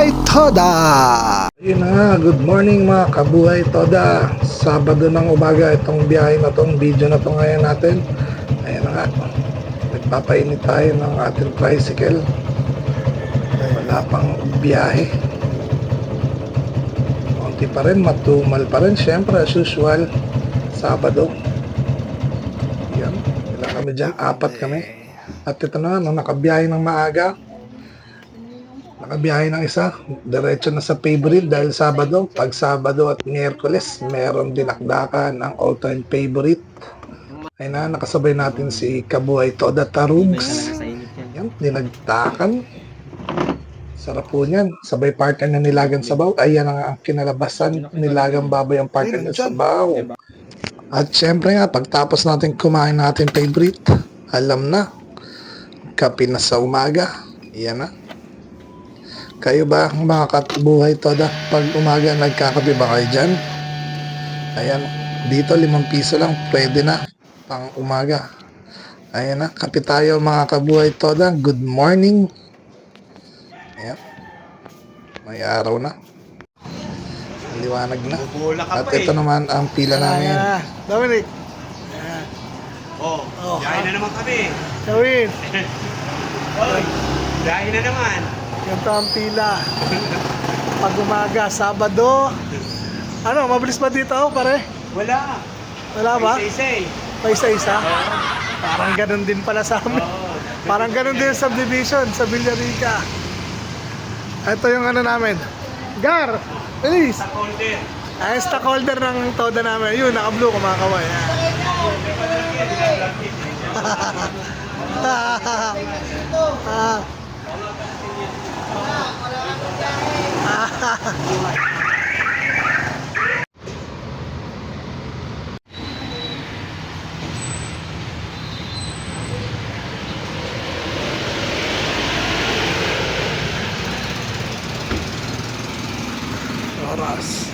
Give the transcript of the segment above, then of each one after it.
Kabuhay Toda! Ayun na nga, good morning mga kabuhay Toda. Sabado ng umaga itong biyahe na tong video na to ngayon natin. Ayun na nga, nagpapainit tayo ng ating tricycle. Wala pang biyahe. Konti pa rin, matumal pa rin. Siyempre, as usual, Sabado. Yan, ilan kami dyan? Apat kami. At ito na nga, nakabiyahe ng maaga. Nakabiyahe ng isa, diretso na sa favorite dahil Sabado. Pag Sabado at Miyerkules, meron dinakdakan ang all-time favorite. Ay na, nakasabay natin si Kabuhay Toda Tarugs. Yan, dinagdakan. Sarap po niyan. Sabay partner na nilagang sabaw. Ayan ang kinalabasan. Nilagang baboy ang partner ng sabaw. At syempre nga, pagtapos natin kumain natin favorite, alam na, kape na sa umaga. Yan na. Kayo ba mga kabuhay Toda, pag umaga nagkakape ba kayo dyan? Ayan, dito 5 piso lang, pwede na, pang umaga. Ayan na, kape tayo mga kabuhay Toda, good morning. Ayan, may araw na. Liwanag na. At ito naman ang pila namin. Dominic! Oh, dahil na naman kami. Gawin! Oy, dahil na naman. Ganito ang pila. Pag umaga, Sabado. Ano, mabilis ba dito pare? Wala. Wala ba? Isa-isa. Pa isa-isa? Parang ganun din pala sa amin. Parang ganun din sa subdivision sa Villarica. Ito yung ano namin. Gar! Release! Holder. Ay, stockholder ng Toda namin. Yun, naka-blue, kumakaway. Oras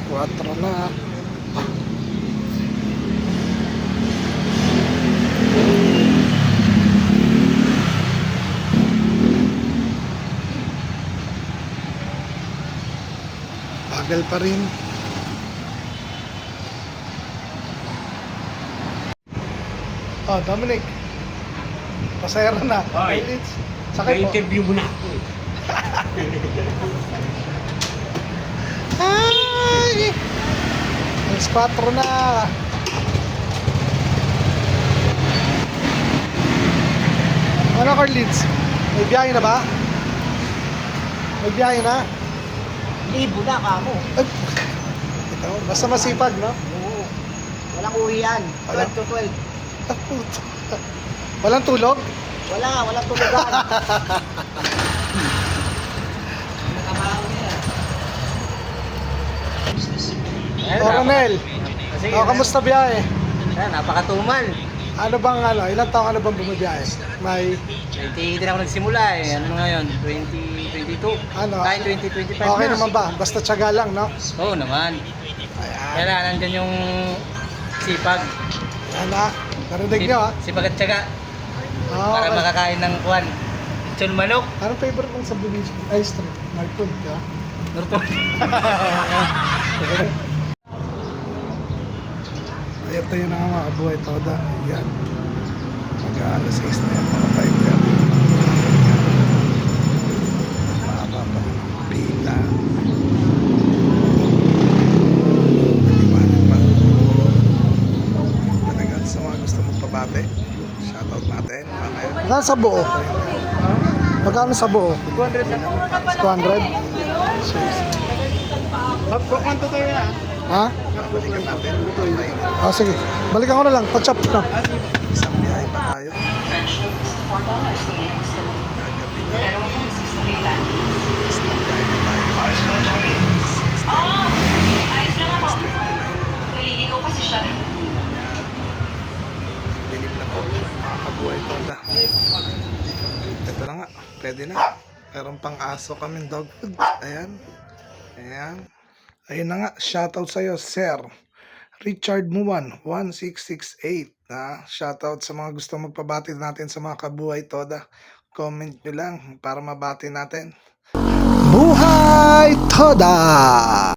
4 na. Bagal pa rin. Oh, Dominic. Pasayro na. Hoy. Sakit po. interview mo na ako. Ay! Alas 4 na. Ano, Carlitz? May biyahe na ba? May biyahe na? Libo na ka mo. Ay, ito, basta masipag, no? Oo. Walang uwian. Wala. 12 to 12. Ah, puto. Walang tulog? Walang tulugan. O, Ronel. Sige, O, kamusta biyahe? napakatumal. Ano bang, ilang taong ano bang bumibiyahe? May, 20 din ako nagsimula eh. Ano ngayon? 2022. Ano? Kahit 2025 okay na. naman ba? Basta tiyaga lang, no? Oo naman. Ayan. Kaya nandyan yung sipag. Yan na. Narinig nyo, ha? Sipag at tiyaga. Ah, Para okay. makakain ng kwan. Chul manok. Anong favorite mong subdivision? Ay, street. My food, ka? Nurto. Ito yun ang mga kabuhay Toda. Yan. Mag-aalas 6 na yan, mga timer. Mahaba pa. Pila. Maliwanag pa. Talagang sa mga gusto magpabate, shoutout natin. Magkano sa buo? Magkano sa buo? 200. 200? Magkukanto tayo na. Ha? Balikan natin. Ah, sige. Balikan ko na lang. Touch up na. Isang biyahe pa tayo. Dilim na po, mga kabuhay Toda. Ito na nga, pwede na. Meron pang aso kaming dog food. Ayan. Ayan. Ayun na nga, shoutout sa'yo, Sir Richard Muwan, 1668. Shoutout sa mga gusto magpabati natin sa mga kabuhay Toda. Comment nyo lang para mabati natin. Buhay Toda!